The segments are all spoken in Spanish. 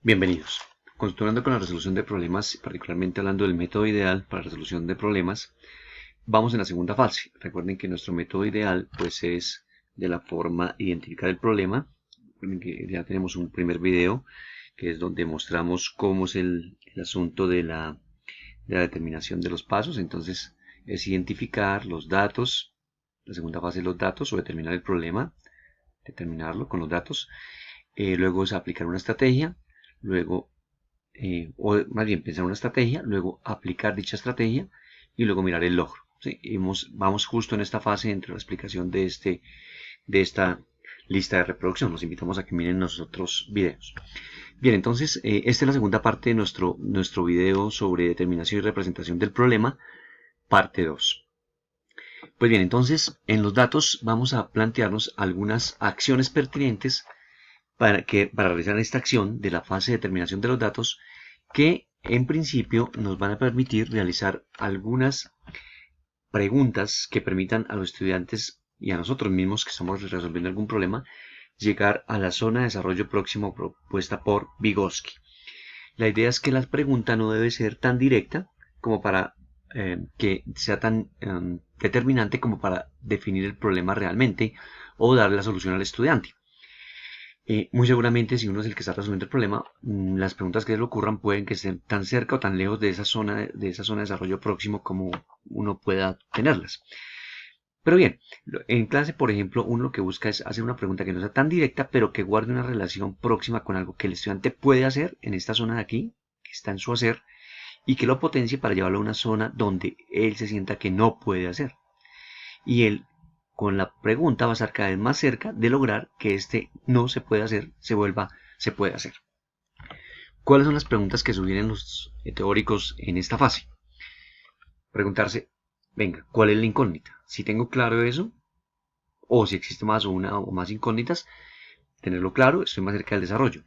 Bienvenidos. Continuando con la resolución de problemas, particularmente hablando del método ideal para resolución de problemas, vamos en la segunda fase. Recuerden que nuestro método ideal pues es de la forma identificar el problema. Recuerden que ya tenemos un primer video que es donde mostramos cómo es el asunto de la determinación de los pasos. Entonces es identificar los datos. La segunda fase es los datos o determinar el problema, determinarlo con los datos. Luego es aplicar una estrategia. Luego o más bien pensar una estrategia, luego aplicar dicha estrategia y luego mirar el logro. ¿Sí? Vamos justo en esta fase entre la explicación de esta lista de reproducción. Los invitamos a que miren los otros videos. Bien, entonces esta es la segunda parte de nuestro video sobre determinación y representación del problema, parte 2. Pues bien, entonces en los datos vamos a plantearnos algunas acciones pertinentes para realizar esta acción de la fase de determinación de los datos que en principio nos van a permitir realizar algunas preguntas que permitan a los estudiantes y a nosotros mismos que estamos resolviendo algún problema llegar a la zona de desarrollo próximo propuesta por Vygotsky. La idea es que la pregunta no debe ser tan directa como para que sea tan determinante como para definir el problema realmente o dar la solución al estudiante. Muy seguramente si uno es el que está resolviendo el problema, las preguntas que le ocurran pueden que estén tan cerca o tan lejos de esa zona de desarrollo próximo como uno pueda tenerlas. Pero bien, en clase, por ejemplo, uno lo que busca es hacer una pregunta que no sea tan directa, pero que guarde una relación próxima con algo que el estudiante puede hacer en esta zona de aquí, que está en su hacer, y que lo potencie para llevarlo a una zona donde él se sienta que no puede hacer. Y él con la pregunta va a estar cada vez más cerca de lograr que este no se puede hacer se puede hacer. ¿Cuáles son las preguntas que sugieren los teóricos en esta fase? Preguntarse, venga, ¿cuál es la incógnita? Si tengo claro eso, o si existe más o una o más incógnitas, tenerlo claro, estoy más cerca del desarrollo.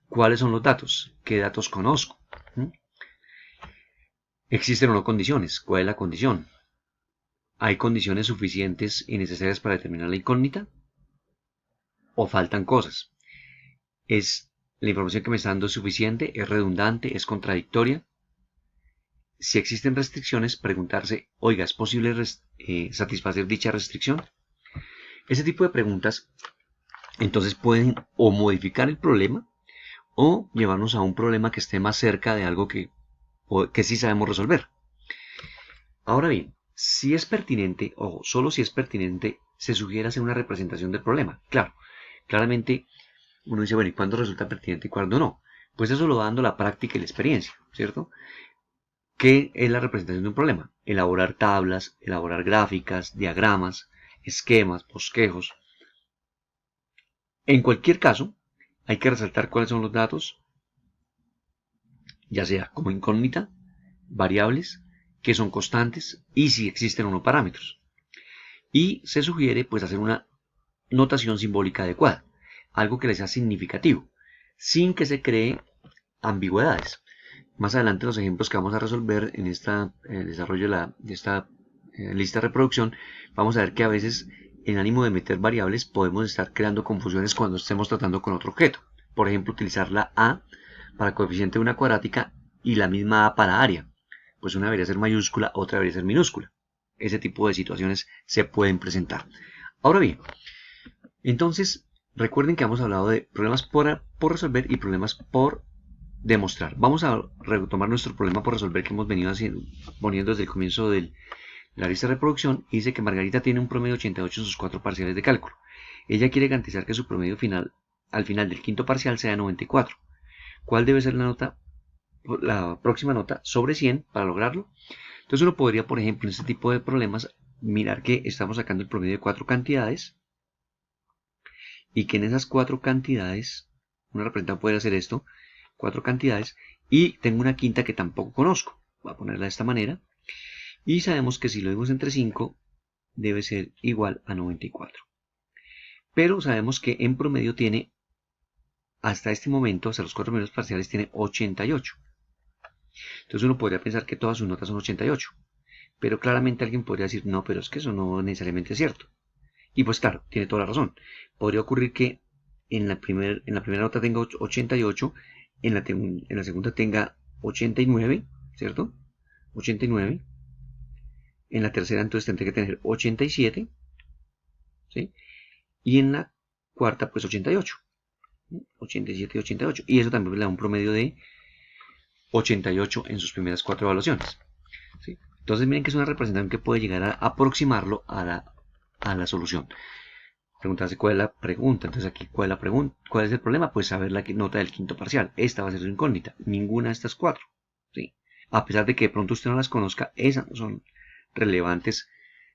¿Cuáles son los datos? ¿Qué datos conozco? ¿Existen o no condiciones? ¿Cuál es la condición? ¿Hay condiciones suficientes y necesarias para determinar la incógnita? ¿O faltan cosas? ¿Es la información que me está dando suficiente? ¿Es redundante? ¿Es contradictoria? Si existen restricciones, preguntarse, oiga, ¿es posible satisfacer dicha restricción? Ese tipo de preguntas entonces pueden o modificar el problema o llevarnos a un problema que esté más cerca de algo que sí sabemos resolver. Ahora bien, si es pertinente, o solo si es pertinente, se sugiere hacer una representación del problema. Claro, claramente uno dice, bueno, ¿y cuándo resulta pertinente y cuándo no? Pues eso lo va dando la práctica y la experiencia, ¿cierto? ¿Qué es la representación de un problema? Elaborar tablas, elaborar gráficas, diagramas, esquemas, bosquejos. En cualquier caso, hay que resaltar cuáles son los datos, ya sea como incógnita, variables, que son constantes y si existen o no parámetros. Y se sugiere pues hacer una notación simbólica adecuada, algo que les sea significativo, sin que se cree ambigüedades. Más adelante los ejemplos que vamos a resolver en el desarrollo de esta lista de reproducción, vamos a ver que a veces en ánimo de meter variables podemos estar creando confusiones cuando estemos tratando con otro objeto. Por ejemplo, utilizar la A para coeficiente de una cuadrática y la misma A para área. Pues una debería ser mayúscula, otra debería ser minúscula. Ese tipo de situaciones se pueden presentar. Ahora bien, entonces recuerden que hemos hablado de problemas por resolver y problemas por demostrar. Vamos a retomar nuestro problema por resolver que hemos venido poniendo desde el comienzo de la lista de reproducción. Y dice que Margarita tiene un promedio de 88 en sus 4 parciales de cálculo. Ella quiere garantizar que su promedio final al final del quinto parcial sea 94. ¿Cuál debe ser la próxima nota sobre 100 para lograrlo? Entonces uno podría, por ejemplo, en este tipo de problemas, mirar que estamos sacando el promedio de 4 cantidades y que en esas 4 cantidades, una representante puede hacer esto, 4 cantidades, y tengo una quinta que tampoco conozco. Voy a ponerla de esta manera. Y sabemos que si lo vemos entre 5, debe ser igual a 94. Pero sabemos que en promedio tiene, hasta este momento, hasta los 4 primeros parciales, tiene 88. Entonces uno podría pensar que todas sus notas son 88. Pero claramente alguien podría decir, no, pero es que eso no necesariamente es cierto. Y pues claro, tiene toda la razón. Podría ocurrir que en la primera nota tenga 88 en la segunda tenga 89, ¿cierto? 89. En la tercera entonces tendré que tener 87, ¿sí? Y en la cuarta pues 88. 87 y 88. Y eso también le da un promedio de 88 en sus primeras 4 evaluaciones, ¿sí? Entonces miren que es una representación que puede llegar a aproximarlo a la solución. Preguntarse cuál es la pregunta. Entonces aquí, ¿cuál es la pregunta? ¿Cuál es el problema? Pues saber la nota del quinto parcial. Esta va a ser su incógnita. Ninguna de estas 4, ¿sí? A pesar de que de pronto usted no las conozca, esas no son relevantes,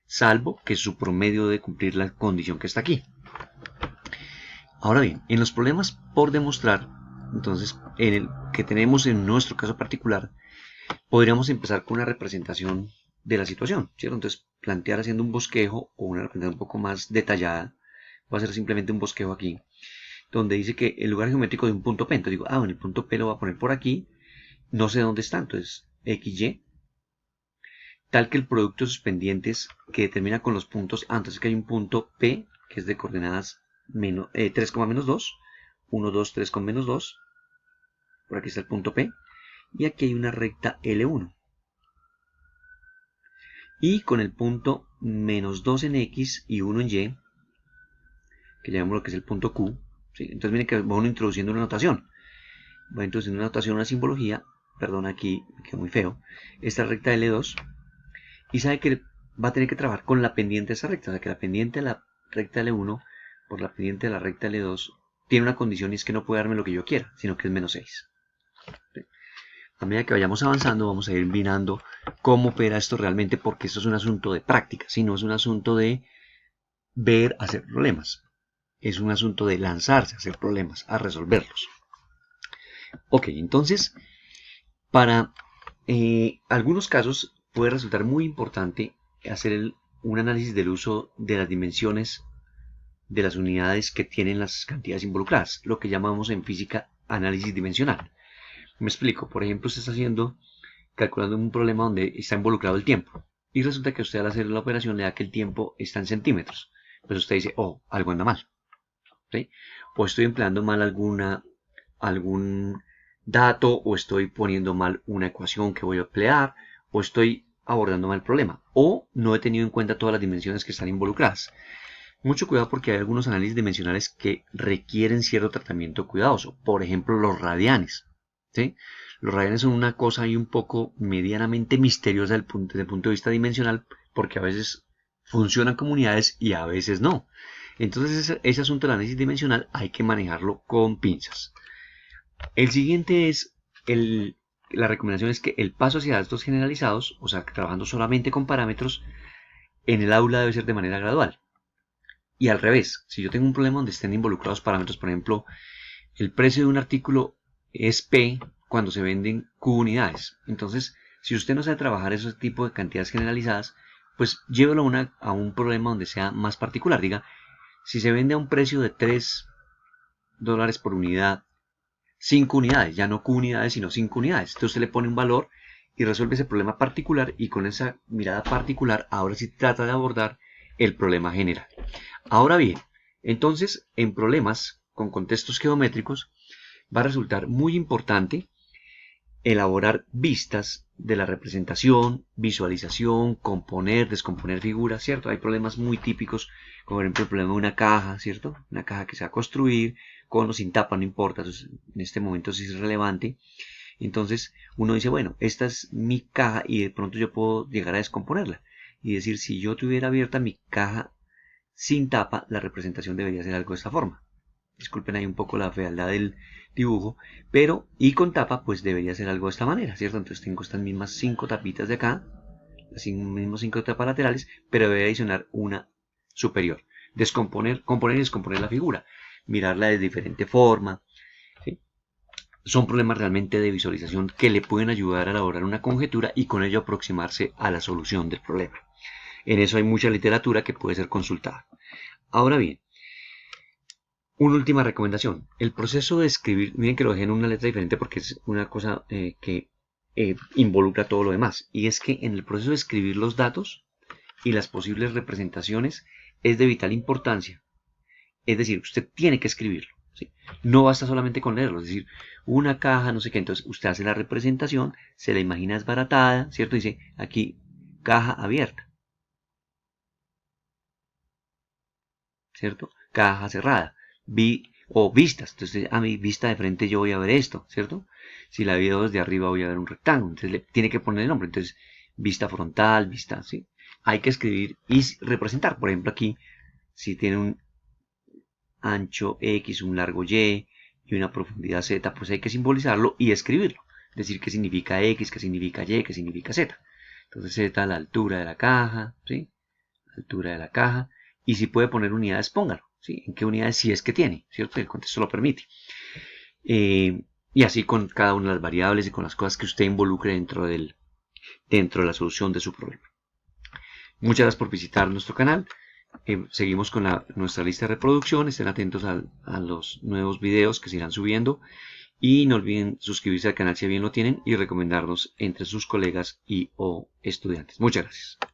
salvo que su promedio debe cumplir la condición que está aquí. Ahora bien, en los problemas por demostrar, entonces, en el que tenemos en nuestro caso particular, podríamos empezar con una representación de la situación, ¿cierto? Entonces, plantear haciendo un bosquejo o una representación un poco más detallada. Va a ser simplemente un bosquejo aquí, donde dice que el lugar geométrico de un punto P. Entonces digo, bueno, el punto P lo voy a poner por aquí, no sé dónde está, entonces XY, tal que el producto de sus pendientes que termina con los puntos, antes que hay un punto P, que es de coordenadas 3, menos 2, 1, 2, 3, menos 2, por aquí está el punto P, y aquí hay una recta L1. Y con el punto menos 2 en X y 1 en Y, que llamamos lo que es el punto Q, ¿sí? Entonces miren que vamos introduciendo una notación. Voy introduciendo una notación, una simbología, perdón, aquí me quedó muy feo, esta recta L2, y sabe que va a tener que trabajar con la pendiente de esa recta, o sea que la pendiente de la recta L1 por la pendiente de la recta L2 tiene una condición, y es que no puede darme lo que yo quiera, sino que es menos 6. ¿Sí? A medida que vayamos avanzando vamos a ir mirando cómo opera esto realmente, porque esto es un asunto de práctica, si no es un asunto de ver hacer problemas, es un asunto de lanzarse a hacer problemas, a resolverlos. Ok, entonces para algunos casos puede resultar muy importante hacer un análisis del uso de las dimensiones de las unidades que tienen las cantidades involucradas, lo que llamamos en física análisis dimensional. Me explico. Por ejemplo, usted está calculando un problema donde está involucrado el tiempo, y resulta que usted al hacer la operación le da que el tiempo está en centímetros. Pues usted dice, oh, algo anda mal, ¿sí? O estoy empleando mal algún dato, o estoy poniendo mal una ecuación que voy a emplear, o estoy abordando mal el problema, o no he tenido en cuenta todas las dimensiones que están involucradas. Mucho cuidado, porque hay algunos análisis dimensionales que requieren cierto tratamiento cuidadoso. Por ejemplo, los radianes, ¿sí? Los radianes son una cosa ahí un poco medianamente misteriosa desde el punto de vista dimensional, porque a veces funcionan como unidades y a veces no. Entonces ese asunto del análisis dimensional hay que manejarlo con pinzas. El siguiente es, la recomendación es que el paso hacia datos generalizados, o sea, trabajando solamente con parámetros, en el aula debe ser de manera gradual. Y al revés, si yo tengo un problema donde estén involucrados parámetros, por ejemplo, el precio de un artículo es P cuando se venden Q unidades. Entonces, si usted no sabe trabajar ese tipo de cantidades generalizadas, pues llévelo a un problema donde sea más particular. Diga, si se vende a un precio de $3 por unidad, 5 unidades, ya no Q unidades, sino 5 unidades. Entonces usted le pone un valor y resuelve ese problema particular, y con esa mirada particular ahora sí trata de abordar el problema general. Ahora bien, entonces en problemas con contextos geométricos va a resultar muy importante elaborar vistas de la representación, visualización, componer, descomponer figuras, ¿cierto? Hay problemas muy típicos, como por ejemplo el problema de una caja, ¿cierto? Una caja que se va a construir, con o sin tapa, no importa, entonces, en este momento sí es relevante. Entonces uno dice, bueno, esta es mi caja, y de pronto yo puedo llegar a descomponerla y decir, si yo tuviera abierta mi caja sin tapa, la representación debería ser algo de esta forma. Disculpen ahí un poco la fealdad del dibujo, pero y con tapa pues debería ser algo de esta manera, ¿cierto? Entonces tengo estas mismas 5 tapitas de acá, las mismas 5 tapas laterales, pero debe adicionar una superior. Componer y descomponer la figura, mirarla de diferente forma, ¿sí? Son problemas realmente de visualización que le pueden ayudar a elaborar una conjetura y con ello aproximarse a la solución del problema. En eso hay mucha literatura que puede ser consultada. Ahora bien, una última recomendación. El proceso de escribir, miren que lo dejé en una letra diferente porque es una cosa que involucra todo lo demás. Y es que en el proceso de escribir los datos y las posibles representaciones es de vital importancia. Es decir, usted tiene que escribirlo. ¿sí? No basta solamente con leerlo, es decir, una caja, no sé qué, entonces usted hace la representación, se la imagina desbaratada, ¿cierto? Dice aquí, caja abierta, ¿cierto? Caja cerrada, o vistas, entonces a mi vista de frente yo voy a ver esto, ¿cierto? Si la veo desde arriba voy a ver un rectángulo, entonces le tiene que poner el nombre, entonces vista frontal, vista, ¿sí? Hay que escribir y representar, por ejemplo aquí, si tiene un ancho X, un largo Y y una profundidad Z, pues hay que simbolizarlo y escribirlo. Decir qué significa X, qué significa Y, qué significa Z. Entonces Z, la altura de la caja, ¿sí? Altura de la caja. Y si puede poner unidades, póngalo, ¿sí? En qué unidades si es que tiene, ¿cierto? El contexto lo permite. Y así con cada una de las variables y con las cosas que usted involucre dentro de la solución de su problema. Muchas gracias por visitar nuestro canal. Seguimos con nuestra lista de reproducción. Estén atentos a los nuevos videos que se irán subiendo. Y no olviden suscribirse al canal si bien lo tienen y recomendarnos entre sus colegas y o estudiantes. Muchas gracias.